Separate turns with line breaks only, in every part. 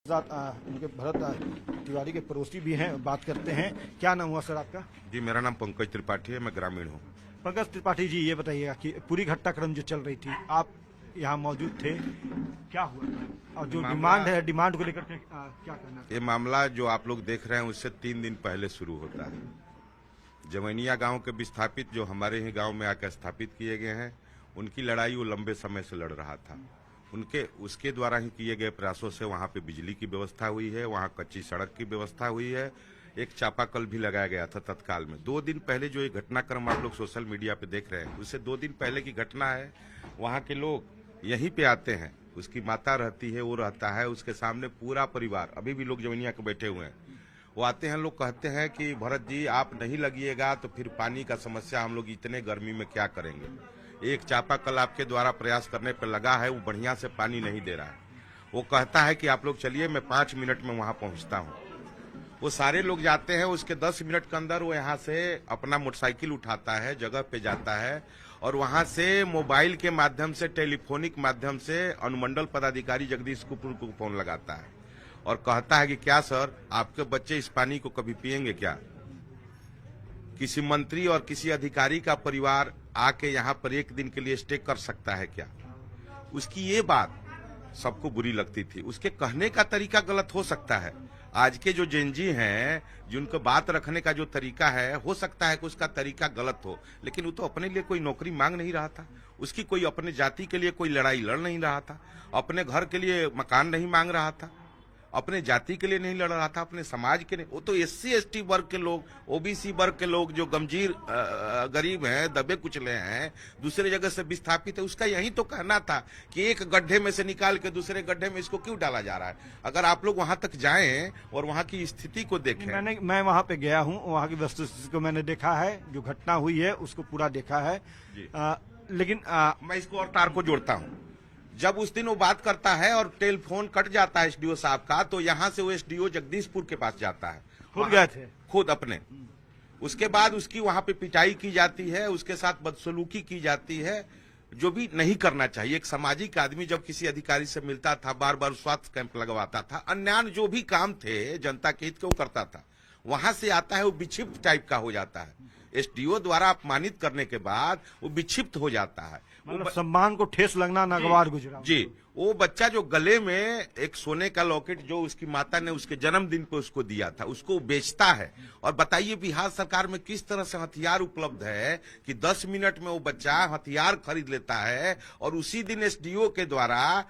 उनके भरत तिवारी के पड़ोसी भी हैं, बात करते हैं। क्या नाम हुआ सर आपका?
जी, मेरा नाम पंकज त्रिपाठी है, मैं ग्रामीण हूँ।
पंकज त्रिपाठी जी, ये बताइएगा कि पूरी घटनाक्रम जो चल रही थी, आप यहाँ मौजूद थे, क्या हुआ था और जो डिमांड है, डिमांड को लेकर के क्या करना?
ये मामला जो आप लोग देख रहे हैं उससे 3 दिन पहले शुरू होता है। जवैनिया गांव के विस्थापित जो हमारे ही गांव में आकर स्थापित किए गए हैं, उनकी लड़ाई वो लंबे समय से लड़ रहा था। उसके द्वारा ही किए गए प्रयासों से वहां पे बिजली की व्यवस्था हुई है, वहां कच्ची सड़क की व्यवस्था हुई है, एक चापाकल भी लगाया गया था तत्काल में। 2 दिन पहले जो ये घटनाक्रम आप लोग सोशल मीडिया पे देख रहे हैं, उससे 2 दिन पहले की घटना है। वहां के लोग यहीं पे आते हैं, उसकी माता रहती है, वो रहता है, उसके सामने पूरा परिवार, अभी भी लोग जवैनिया के बैठे हुए हैं। वो आते हैं, लोग कहते हैं कि भरत जी आप नहीं लगिएगा तो फिर पानी का समस्या हम लोग इतने गर्मी में क्या करेंगे। एक चापाकल आपके द्वारा प्रयास करने पर लगा है, वो बढ़िया से पानी नहीं दे रहा है। वो कहता है कि आप लोग चलिए, मैं 5 मिनट में वहां पहुंचता हूं। वो सारे लोग जाते हैं, उसके 10 मिनट के अंदर वो यहाँ से अपना मोटरसाइकिल उठाता है, जगह पे जाता है और वहां से मोबाइल के माध्यम से, टेलीफोनिक माध्यम से अनुमंडल पदाधिकारी जगदीश कुपुर को फोन लगाता है और कहता है कि क्या सर, आपके बच्चे इस पानी को कभी पिएंगे क्या? किसी मंत्री और किसी अधिकारी का परिवार आके यहाँ पर 1 दिन के लिए स्टे कर सकता है क्या? उसकी ये बात सबको बुरी लगती थी। उसके कहने का तरीका गलत हो सकता है। आज के जो जेनजी हैं, जिनको बात रखने का जो तरीका है, हो सकता है कि उसका तरीका गलत हो, लेकिन वो तो अपने लिए कोई नौकरी मांग नहीं रहा था, उसकी कोई अपने जाति के लिए कोई लड़ाई लड़ नहीं रहा था, अपने घर के लिए मकान नहीं मांग रहा था, अपने जाति के लिए नहीं लड़ रहा था, अपने समाज के लिए। वो तो SC ST वर्ग के लोग, OBC वर्ग के लोग जो गमजीर गरीब हैं, दबे कुचले हैं, दूसरे जगह से विस्थापित है, उसका यही तो कहना था कि एक गड्ढे में से निकाल के दूसरे गड्ढे में इसको क्यों डाला जा रहा है। अगर आप लोग वहां तक जाएं और वहां की स्थिति को देखें।
मैं वहां पे गया हूं, वहां की वस्तुस्थिति को मैंने देखा है, जो घटना हुई है उसको पूरा देखा है। लेकिन
मैं इसको और तार को जोड़ता हूँ। जब उस दिन वो बात करता है और टेलीफोन कट जाता है SDO साहब का, तो यहाँ से वो SDO जगदीशपुर के पास जाता है,
खुद गए थे,
खुद अपने। उसके बाद उसकी वहां पे पिटाई की जाती है, उसके साथ बदसलूकी की जाती है, जो भी नहीं करना चाहिए। एक सामाजिक आदमी जब किसी अधिकारी से मिलता था, बार बार स्वास्थ्य कैंप लगवाता था, अन्य जो भी काम थे जनता के हित के वो करता था, वहां से आता है वो विक्षिप्त टाइप का हो जाता है। SDO द्वारा अपमानित करने के बाद वो विक्षिप्त हो जाता है,
मतलब सम्मान को ठेस लगना नागवार गुजरा।
जी, वो बच्चा जो गले में एक सोने का लॉकेट जो उसकी माता ने उसके जन्मदिन पे उसको दिया था, उसको बेचता है। और बताइए बिहार सरकार में किस तरह से हथियार उपलब्ध है कि 10 मिनट में वो बच्चा हथियार खरीद लेता है और उसी दिन SDO के द्वारा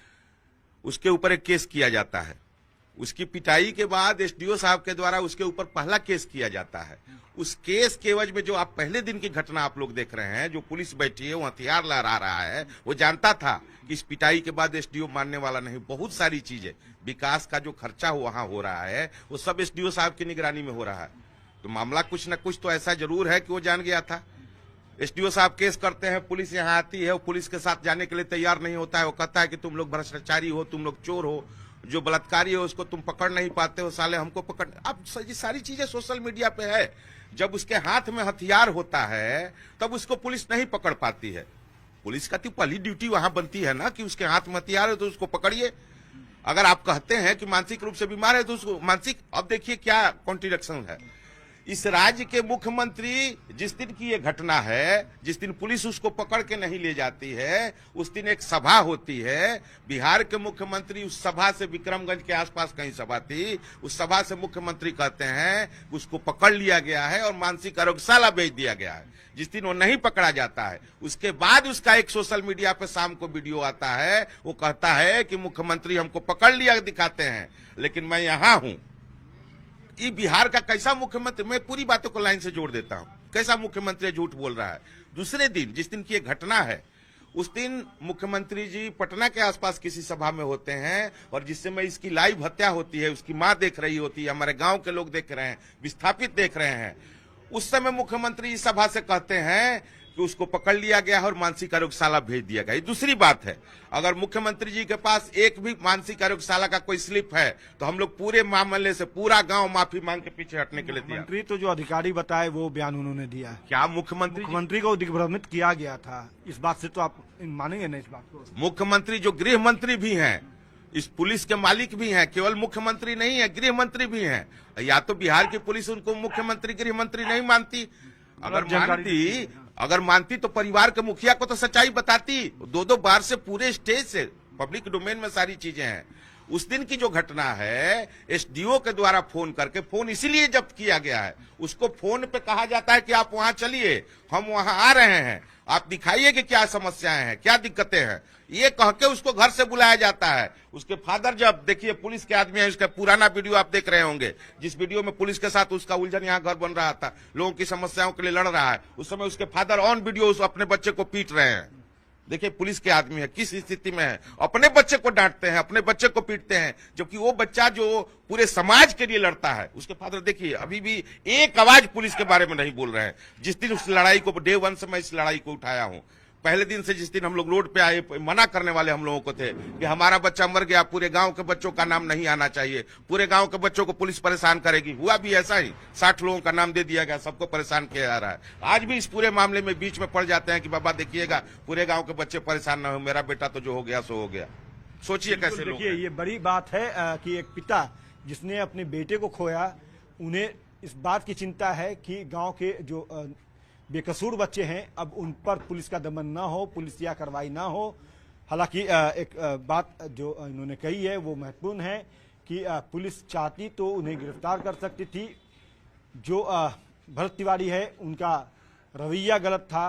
उसके ऊपर एक केस किया जाता है। उसकी पिटाई के बाद SDO साहब के द्वारा उसके ऊपर पहला केस किया जाता है। उस केस के एवज में जो आप पहले दिन की घटना आप लोग देख रहे हैं, जो पुलिस बैठी है, वो हथियार लहरा रहा है, वो जानता था कि इस पिटाई के बाद SDO मानने वाला नहीं। बहुत सारी चीजें, विकास का जो खर्चा वहां हो रहा है, वो सब SDO साहब की निगरानी में हो रहा है। तो मामला कुछ न कुछ तो ऐसा जरूर है कि वो जान गया था। SDO साहब केस करते हैं, पुलिस यहाँ आती है, वो पुलिस के साथ जाने के लिए तैयार नहीं होता है। वो कहता है कि तुम लोग भ्रष्टाचारी हो, तुम लोग चोर हो, जो बलात्कारी हो उसको तुम पकड़ नहीं पाते हो, साले हमको पकड़। अब ये सारी चीजें सोशल मीडिया पे है। जब उसके हाथ में हथियार होता है तब उसको पुलिस नहीं पकड़ पाती है। पुलिस का तो पहली ड्यूटी वहां बनती है ना कि उसके हाथ में हथियार है तो उसको पकड़िए। अगर आप कहते हैं कि मानसिक रूप से बीमार है तो उसको मानसिक, अब देखिए क्या कॉन्ट्रडिक्शन है। इस राज्य के मुख्यमंत्री, जिस दिन की ये घटना है, जिस दिन पुलिस उसको पकड़ के नहीं ले जाती है, उस दिन एक सभा होती है। बिहार के मुख्यमंत्री उस सभा से, विक्रमगंज के आसपास कहीं सभा थी, उस सभा से मुख्यमंत्री कहते हैं उसको पकड़ लिया गया है और मानसिक आरोग्यशाला भेज दिया गया है। जिस दिन वो नहीं पकड़ा जाता है, उसके बाद उसका एक सोशल मीडिया पे शाम को वीडियो आता है, वो कहता है कि मुख्यमंत्री हमको पकड़ लिया दिखाते हैं, लेकिन मैं यहां हूं। ये बिहार का कैसा मुख्यमंत्री, मैं पूरी बातों को लाइन से जोड़ देता हूं, कैसा मुख्यमंत्री झूठ बोल रहा है। दूसरे दिन, जिस दिन की ये घटना है, उस दिन मुख्यमंत्री जी पटना के आसपास किसी सभा में होते हैं और जिस समय इसकी लाइव हत्या होती है, उसकी मां देख रही होती है, हमारे गांव के लोग देख रहे हैं, विस्थापित देख रहे हैं। उस समय मुख्यमंत्री इस सभा से कहते हैं कि उसको पकड़ लिया गया और मानसिक आरोग्यशाला भेज दिया गया। दूसरी बात है, अगर मुख्यमंत्री जी के पास एक भी मानसिक आरोग्यशाला का कोई स्लिप है तो हम लोग पूरे मामले से पूरा गांव माफी मांग के पीछे हटने के लिए तैयार।
मंत्री तो जो अधिकारी बताए वो बयान उन्होंने दिया है।
क्या मुख्यमंत्री
को दिग्भ्रमित किया गया था, इस बात से तो आप मानेंगे नहीं इस बात को?
मुख्यमंत्री जो गृह मंत्री भी हैं, इस पुलिस के मालिक भी हैं, केवल मुख्यमंत्री नहीं है, गृह मंत्री भी हैं। या तो बिहार की पुलिस उनको मुख्यमंत्री गृह मंत्री नहीं मानती, अगर मानती तो परिवार के मुखिया को तो सच्चाई बताती। 2-2 बार से पूरे स्टेज से पब्लिक डोमेन में सारी चीजें हैं। उस दिन की जो घटना है, एसडीओ के द्वारा फोन करके, फोन इसीलिए जब्त किया गया है, उसको फोन पे कहा जाता है कि आप वहां चलिए, हम वहां आ रहे हैं, आप दिखाइए कि क्या समस्याएं हैं, क्या दिक्कतें हैं, ये कह के उसको घर से बुलाया जाता है। उसके फादर, जब देखिए पुलिस के आदमी है, उसका पुराना वीडियो आप देख रहे होंगे, जिस वीडियो में पुलिस के साथ उसका उलझन, यहाँ घर बन रहा था, लोगों की समस्याओं के लिए लड़ रहा है, उस समय उसके फादर ऑन वीडियो उस अपने बच्चे को पीट रहे हैं। देखिए पुलिस के आदमी है किस स्थिति में है, अपने बच्चे को डांटते हैं, अपने बच्चे को पीटते हैं, जबकि वो बच्चा जो पूरे समाज के लिए लड़ता है, उसके फादर देखिए अभी भी एक आवाज पुलिस के बारे में नहीं बोल रहे हैं। जिस दिन उस लड़ाई को, डे 1 से मैं इस लड़ाई को उठाया हूं, पहले दिन से जिस दिन हम लोग रोड पे आए, मना करने वाले हम लोगों को थे कि हमारा बच्चा मर गया, पूरे गांव के बच्चों का नाम नहीं आना चाहिए, पूरे गांव के बच्चों को पुलिस परेशान करेगी। हुआ भी ऐसा ही, 60 लोगों का नाम दे दिया गया, सबको परेशान किया जा रहा है। आज भी इस पूरे मामले में बीच में पड़ जाते हैं कि बाबा देखिएगा पूरे गांव के बच्चे परेशान ना हो, मेरा बेटा तो जो हो गया सो हो गया। सोचिए कैसे लोग।
देखिए ये बड़ी बात है कि एक पिता जिसने अपने बेटे को खोया, उन्हें इस बात की चिंता है कि गांव के जो बेकसूर बच्चे हैं, अब उन पर पुलिस का दमन ना हो, पुलिसिया कार्रवाई ना हो। हालांकि एक बात जो इन्होंने कही है वो महत्वपूर्ण है कि पुलिस चाहती तो उन्हें गिरफ्तार कर सकती थी। जो भरत तिवारी है, उनका रवैया गलत था,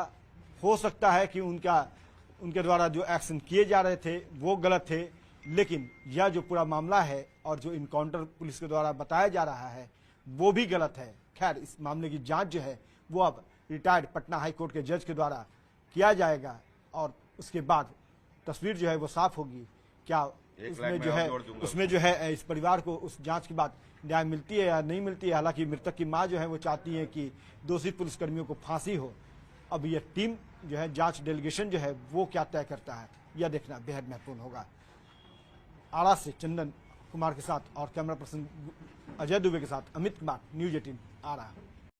हो सकता है कि उनके द्वारा जो एक्शन किए जा रहे थे वो गलत थे, लेकिन यह जो पूरा मामला है और जो इनकाउंटर पुलिस के द्वारा बताया जा रहा है वो भी गलत है। खैर, इस मामले की जांच जो है वो अब रिटायर्ड पटना हाई कोर्ट के जज के द्वारा किया जाएगा और उसके बाद तस्वीर जो है वो साफ होगी। क्या उसमें जो है इस परिवार को उस जांच के बाद न्याय मिलती है या नहीं मिलती है। हालांकि मृतक की मां जो है वो चाहती है कि दोषी पुलिसकर्मियों को फांसी हो। अब यह टीम जो है, जांच डेलीगेशन जो है वो क्या तय करता है, यह देखना बेहद महत्वपूर्ण होगा। आरा से चंदन कुमार के साथ और कैमरा पर्सन अजय दुबे के साथ अमित कुमार, न्यूज़ 18 आरा।